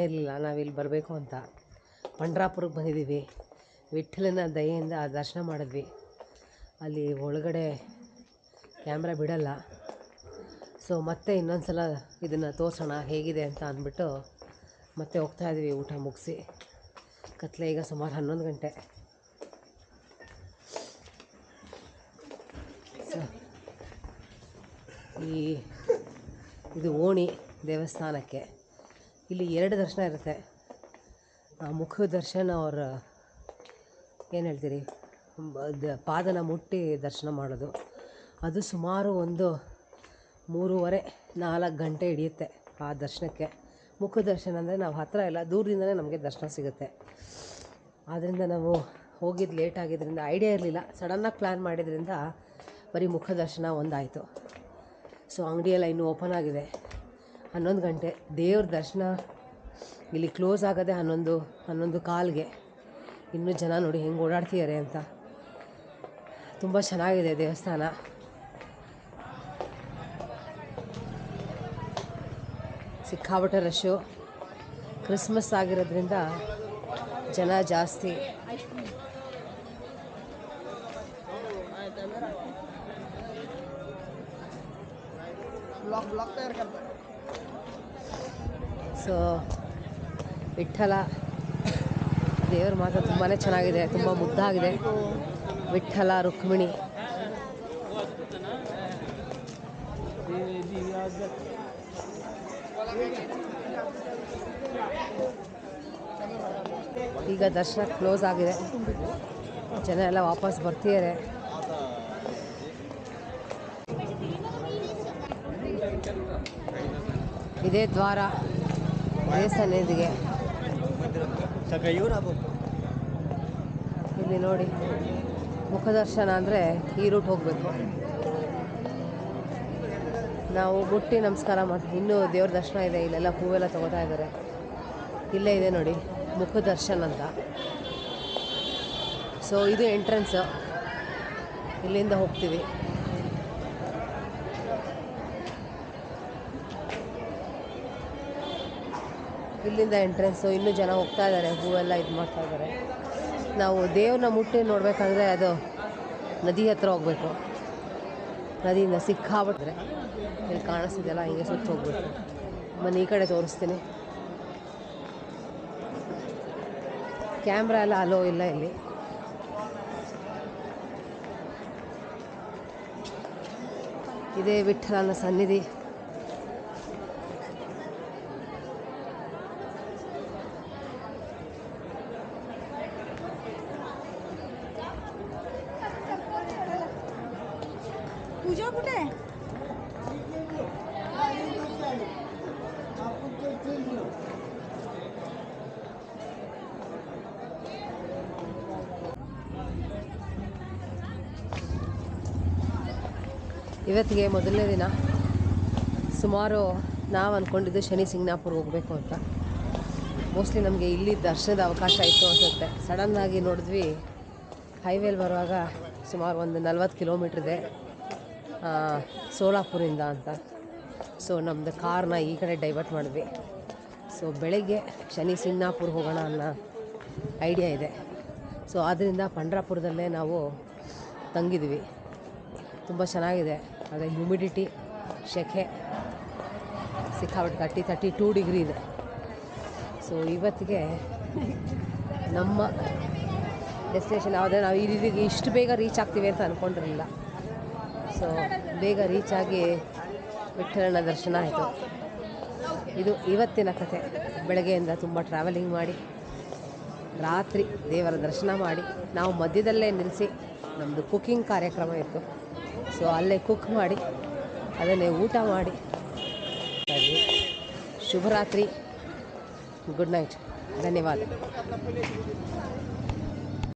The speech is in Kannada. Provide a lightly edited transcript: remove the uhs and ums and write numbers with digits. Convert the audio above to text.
ಇರಲಿಲ್ಲ ನಾವಿಲ್ಲಿ ಬರಬೇಕು ಅಂತ. ಪಂಡ್ರಾಪುರಕ್ಕೆ ಬಂದಿದ್ದೀವಿ. ವಿಠ್ಠಲನ ದಯೆಯಿಂದ ದರ್ಶನ ಮಾಡಿದ್ವಿ. ಅಲ್ಲಿ ಒಳಗಡೆ ಕ್ಯಾಮ್ರಾ ಬಿಡಲ್ಲ. ಸೊ ಮತ್ತೆ ಇನ್ನೊಂದು ಸಲ ಇದನ್ನು ತೋರಿಸೋಣ ಹೇಗಿದೆ ಅಂತ ಅಂದ್ಬಿಟ್ಟು ಮತ್ತೆ ಹೋಗ್ತಾಯಿದ್ವಿ ಊಟ ಮುಗಿಸಿ. ಕತ್ಲೆ ಈಗ ಸುಮಾರು 11 ಗಂಟೆ. ಇದು ಓಣಿ ದೇವಸ್ಥಾನಕ್ಕೆ. ಇಲ್ಲಿ 2 ದರ್ಶನ ಇರುತ್ತೆ. ಮುಖ ದರ್ಶನ ಅವ್ರ ಏನು ಹೇಳ್ತೀರಿ ಪಾದನ ಮುಟ್ಟಿ ದರ್ಶನ ಮಾಡೋದು. ಅದು ಸುಮಾರು ಒಂದು 3:30-4 ಗಂಟೆ ಹಿಡಿಯುತ್ತೆ ಆ ದರ್ಶನಕ್ಕೆ. ಮುಖ ದರ್ಶನ ಅಂದರೆ ನಾವು ಹತ್ತಿರ ಇಲ್ಲ, ದೂರದಿಂದಲೇ ನಮಗೆ ದರ್ಶನ ಸಿಗುತ್ತೆ. ಆದ್ದರಿಂದ ನಾವು ಹೋಗಿದ್ದು ಲೇಟ್ ಆಗಿದ್ದರಿಂದ ಐಡಿಯಾ ಇರಲಿಲ್ಲ. ಸಡನ್ನಾಗಿ ಪ್ಲ್ಯಾನ್ ಮಾಡಿದ್ರಿಂದ ಬರೀ ಮುಖ ದರ್ಶನ ಒಂದಾಯಿತು. ಸೊ ಅಂಗಡಿಯೆಲ್ಲ ಇನ್ನೂ ಓಪನ್ ಆಗಿದೆ. 11 ಗಂಟೆ. ದೇವ್ರ ದರ್ಶನ ಇಲ್ಲಿ ಕ್ಲೋಸ್ ಆಗೋದೆ 11-11:15ಗೆ. ಇನ್ನೂ ಜನ ನೋಡಿ ಹೆಂಗೆ ಓಡಾಡ್ತಿದ್ದಾರೆ ಅಂತ. ತುಂಬ ಚೆನ್ನಾಗಿದೆ ದೇವಸ್ಥಾನ. ಸಿಕ್ಕಾಪಟ್ಟೆ ರಶ್ಶು. ಕ್ರಿಸ್ಮಸ್ ಆಗಿರೋದ್ರಿಂದ ಜನ ಜಾಸ್ತಿ. ಸೊ ವಿಠ್ಠಲ ದೇವ್ರ ಮಾತ್ರ ತುಂಬಾ ಚೆನ್ನಾಗಿದೆ, ತುಂಬ ಮುದ್ದಾಗಿದೆ. ವಿಠ್ಠಲ ರುಕ್ಮಿಣಿ. ಈಗ ದರ್ಶನ ಕ್ಲೋಸ್ ಆಗಿದೆ. ಜನ ಎಲ್ಲ ವಾಪಸ್ ಬರ್ತಿದ್ದಾರೆ. ಇದೇ ದ್ವಾರ ದೇವಸ್ಥಾನದಿಗೆ. ಇಲ್ಲಿ ನೋಡಿ ಮುಖದರ್ಶನ ಅಂದರೆ ಈ ರೂಟ್ ಹೋಗಬೇಕು. ನಾವು ಮುಟ್ಟಿ ನಮಸ್ಕಾರ ಮಾಡ್ತೀವಿ. ಇನ್ನೂ ದೇವ್ರ ದರ್ಶನ ಇದೆ. ಇಲ್ಲೆಲ್ಲ ಹೂವೆಲ್ಲ ತೊಗೋತಾ ಇದ್ದಾರೆ. ಇಲ್ಲೇ ಇದೆ ನೋಡಿ ಮುಖ ದರ್ಶನ ಅಂತ. ಸೊ ಇದು ಎಂಟ್ರೆನ್ಸು. ಇಲ್ಲಿಂದ ಹೋಗ್ತೀವಿ. ಇಲ್ಲಿಂದ ಎಂಟ್ರೆನ್ಸು. ಇನ್ನೂ ಜನ ಹೋಗ್ತಾ ಇದ್ದಾರೆ, ಹೂವೆಲ್ಲ ಇದು ಮಾಡ್ತಾ ಇದ್ದಾರೆ. ನಾವು ದೇವ್ರನ್ನ ಮುಟ್ಟಿ ನೋಡಬೇಕಂದ್ರೆ ಅದು ನದಿ ಹತ್ರ ಹೋಗಬೇಕು. ನದಿಯಿಂದ ಸಿಕ್ಕಾಬಿಟ್ರೆ ಇಲ್ಲಿ ಕಾಣಿಸ್ತಿದೆಯಲ್ಲ, ಹಿಂಗೆ ಸುತ್ತ ಹೋಗ್ಬೇಕು. ಬನ್ನಿ ಈ ಕಡೆ ತೋರಿಸ್ತೀನಿ. ಕ್ಯಾಮ್ರಾ ಎಲ್ಲ ಅಲೋ ಇಲ್ಲ ಇಲ್ಲಿ. ಇದೇ ವಿಠ್ಠಲನ ಸನ್ನಿಧಿ. पूजा कुठे आहे? ಇವತ್ತಿಗೆ ಮೊದಲನೇ ದಿನ. ಸುಮಾರು ನಾವು ಅಂದ್ಕೊಂಡಿದ್ದು ಶನಿ ಸಿಂಗ್ನಾಪುರ ಹೋಗಬೇಕು ಅಂತ. ಮೋಸ್ಟ್ಲಿ ನಮಗೆ ಇಲ್ಲಿ ದರ್ಶನದ ಅವಕಾಶ ಇತ್ತು ಅನಿಸುತ್ತೆ. ಸಡನ್ನಾಗಿ ನೋಡಿದ್ವಿ ಹೈವೇಲಿ ಬರುವಾಗ ಸುಮಾರು ಒಂದು 40 ಕಿಲೋಮೀಟ್ರ್ ಇದೆ ಸೋಲಾಪುರಿಂದ ಅಂತ. ಸೊ ನಮ್ಮದು ಕಾರ್ನ ಈ ಕಡೆ ಡೈವರ್ಟ್ ಮಾಡಿದ್ವಿ. ಸೊ ಬೆಳಗ್ಗೆ ಶನಿ ಸಿಂಗ್ನಾಪುರ ಹೋಗೋಣ ಅನ್ನೋ ಐಡಿಯಾ ಇದೆ. ಸೊ ಆದ್ದರಿಂದ ಪಂಡ್ರಾಪುರದಲ್ಲೇ ನಾವು ತಂಗಿದ್ವಿ. ತುಂಬ ಚೆನ್ನಾಗಿದೆ. ಆದರೆ ಹ್ಯೂಮಿಡಿಟಿ, ಸೆಖೆ ಸಿಕ್ಕಾಬಿಟ್ಟು 32 ಡಿಗ್ರಿ ಇದೆ. ಸೊ ಇವತ್ತಿಗೆ ನಮ್ಮ ಡೆಸ್ಟಿನೇಷನ್ ಯಾವುದೇ ನಾವು ಇದೀಗ ಇಷ್ಟು ಬೇಗ ರೀಚ್ ಆಗ್ತೀವಿ ಅಂತ ಅಂದ್ಕೊಂಡಿರಲಿಲ್ಲ. ಸೊ ಬೇಗ ರೀಚ್ ಆಗಿ ವಿಠ್ಠಲನ ದರ್ಶನ ಆಯಿತು. ಇದು ಇವತ್ತಿನ ಕಥೆ. ಬೆಳಗ್ಗೆಯಿಂದ ತುಂಬ ಟ್ರಾವೆಲಿಂಗ್ ಮಾಡಿ ರಾತ್ರಿ ದೇವರ ದರ್ಶನ ಮಾಡಿ ನಾವು ಮಧ್ಯದಲ್ಲೇ ನಿಲ್ಲಿಸಿ ನಮ್ಮದು ಕುಕ್ಕಿಂಗ್ ಕಾರ್ಯಕ್ರಮ ಇತ್ತು. ಸೊ ಅಲ್ಲೇ ಕುಕ್ ಮಾಡಿ ಅದನ್ನೇ ಊಟ ಮಾಡಿ ಶುಭರಾತ್ರಿ. Good night. ಧನ್ಯವಾದ.